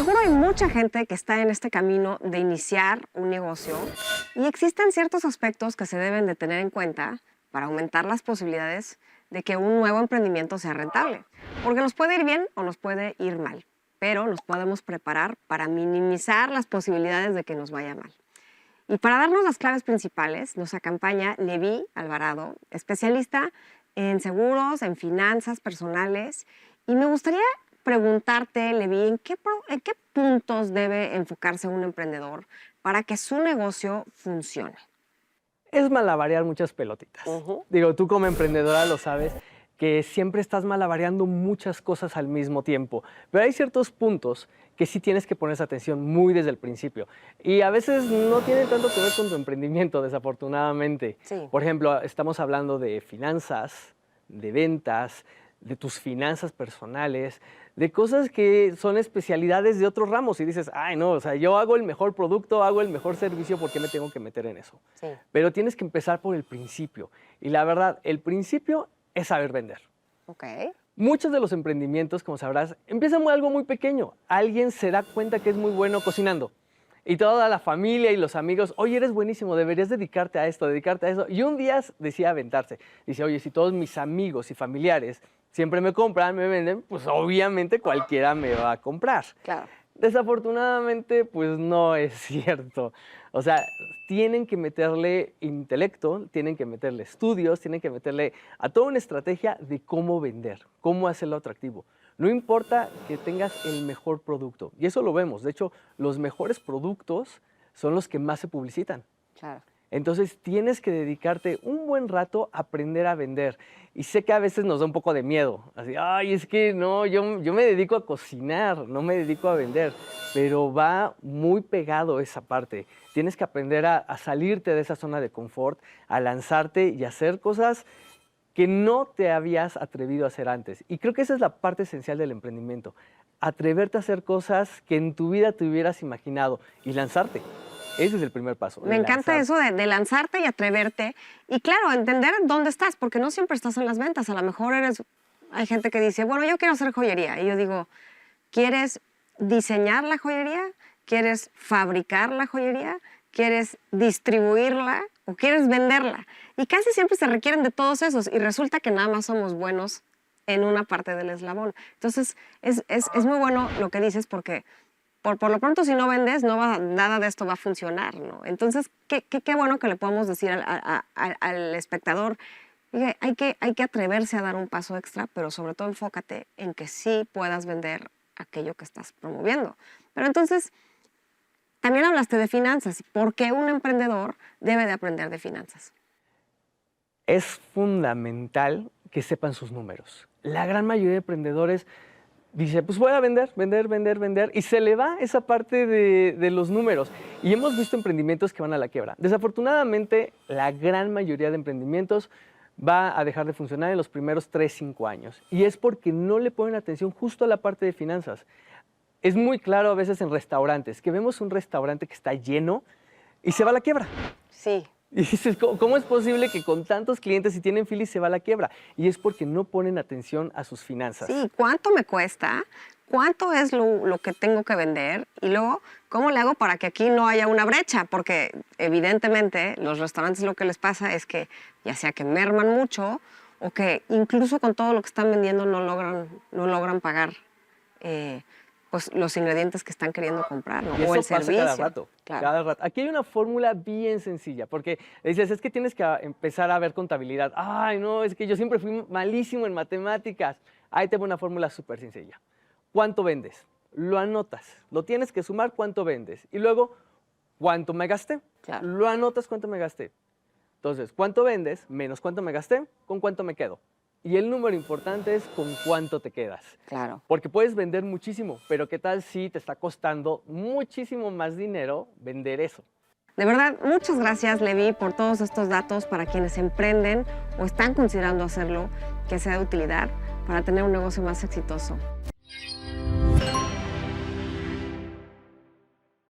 Seguro hay mucha gente que está en este camino de iniciar un negocio y existen ciertos aspectos que se deben de tener en cuenta para aumentar las posibilidades de que un nuevo emprendimiento sea rentable. Porque nos puede ir bien o nos puede ir mal, pero nos podemos preparar para minimizar las posibilidades de que nos vaya mal. Y para darnos las claves principales nos acompaña Levi Alvarado, especialista en seguros, en finanzas personales. Y me gustaría preguntarte, Levi, ¿en qué puntos debe enfocarse un emprendedor para que su negocio funcione? Es malabarear muchas pelotitas. Digo, tú como emprendedora lo sabes, que siempre estás malabareando muchas cosas al mismo tiempo. Pero hay ciertos puntos que sí tienes que poner atención muy desde el principio. Y a veces no tienen tanto que ver con tu emprendimiento, desafortunadamente. Sí. Por ejemplo, estamos hablando de finanzas, de ventas, de tus finanzas personales, de cosas que son especialidades de otros ramos. Y dices, ay, no, o sea, yo hago el mejor producto, hago el mejor servicio, ¿por qué me tengo que meter en eso? Sí. Pero tienes que empezar por el principio. Y la verdad, el principio es saber vender. Ok. Muchos de los emprendimientos, como sabrás, empiezan algo muy pequeño. Alguien se da cuenta que es muy bueno cocinando. Y toda la familia y los amigos, oye, eres buenísimo, deberías dedicarte a esto, dedicarte a eso. Y un día decía aventarse. Dice, oye, si todos mis amigos y familiares siempre me compran, me venden, pues obviamente cualquiera me va a comprar. Claro. Desafortunadamente, pues no es cierto. O sea, tienen que meterle intelecto, tienen que meterle estudios, tienen que meterle a toda una estrategia de cómo vender, cómo hacerlo atractivo. No importa que tengas el mejor producto, y eso lo vemos. De hecho, los mejores productos son los que más se publicitan. Claro. Entonces, tienes que dedicarte un buen rato a aprender a vender. Y sé que a veces nos da un poco de miedo. Así, ay, es que no, yo me dedico a cocinar, no me dedico a vender. Pero va muy pegado esa parte. Tienes que aprender a salirte de esa zona de confort, a lanzarte y hacer cosas que no te habías atrevido a hacer antes. Y creo que esa es la parte esencial del emprendimiento. Atreverte a hacer cosas que en tu vida te hubieras imaginado y lanzarte. Ese es el primer paso. Me encanta eso de lanzarte y atreverte. Y claro, entender dónde estás, porque no siempre estás en las ventas. A lo mejor hay gente que dice, bueno, yo quiero hacer joyería. Y yo digo, ¿quieres diseñar la joyería? ¿Quieres fabricar la joyería? ¿Quieres distribuirla? ¿O quieres venderla? Y casi siempre se requieren de todos esos. Y resulta que nada más somos buenos en una parte del eslabón. Entonces, es muy bueno lo que dices porque por lo pronto, si no vendes, nada de esto va a funcionar, ¿no? Entonces, qué bueno que le podamos decir al espectador, oye, hay que atreverse a dar un paso extra, pero sobre todo enfócate en que sí puedas vender aquello que estás promoviendo. Pero entonces, también hablaste de finanzas. ¿Por qué un emprendedor debe de aprender de finanzas? Es fundamental que sepan sus números. La gran mayoría de emprendedores dice, pues voy a vender, y se le va esa parte de los números. Y hemos visto emprendimientos que van a la quiebra. Desafortunadamente, la gran mayoría de emprendimientos va a dejar de funcionar en los primeros 3, 5 años. Y es porque no le ponen atención justo a la parte de finanzas. Es muy claro a veces en restaurantes, que vemos un restaurante que está lleno y se va a la quiebra. Sí. Y dices, ¿cómo es posible que con tantos clientes y tienen fila y se va a la quiebra? Y es porque no ponen atención a sus finanzas. Sí, ¿cuánto me cuesta? ¿Cuánto es lo que tengo que vender? Y luego, ¿cómo le hago para que aquí no haya una brecha? Porque evidentemente los restaurantes lo que les pasa es que ya sea que merman mucho o que incluso con todo lo que están vendiendo no logran pagar pues los ingredientes que están queriendo comprar, ¿no? Y eso O el pasa servicio. cada rato, Claro. cada rato. Aquí hay una fórmula bien sencilla, porque dices, es que tienes que empezar a ver contabilidad. Ay, no, es que yo siempre fui malísimo en matemáticas. Ahí tengo una fórmula súper sencilla. ¿Cuánto vendes? Lo anotas, lo tienes que sumar cuánto vendes. Y luego, ¿cuánto me gasté? Claro. Lo anotas cuánto me gasté. Entonces, ¿cuánto vendes menos cuánto me gasté? ¿Con cuánto me quedo? Y el número importante es con cuánto te quedas. Claro. Porque puedes vender muchísimo, pero ¿qué tal si te está costando muchísimo más dinero vender eso? De verdad, muchas gracias, Levi, por todos estos datos para quienes emprenden o están considerando hacerlo, que sea de utilidad para tener un negocio más exitoso.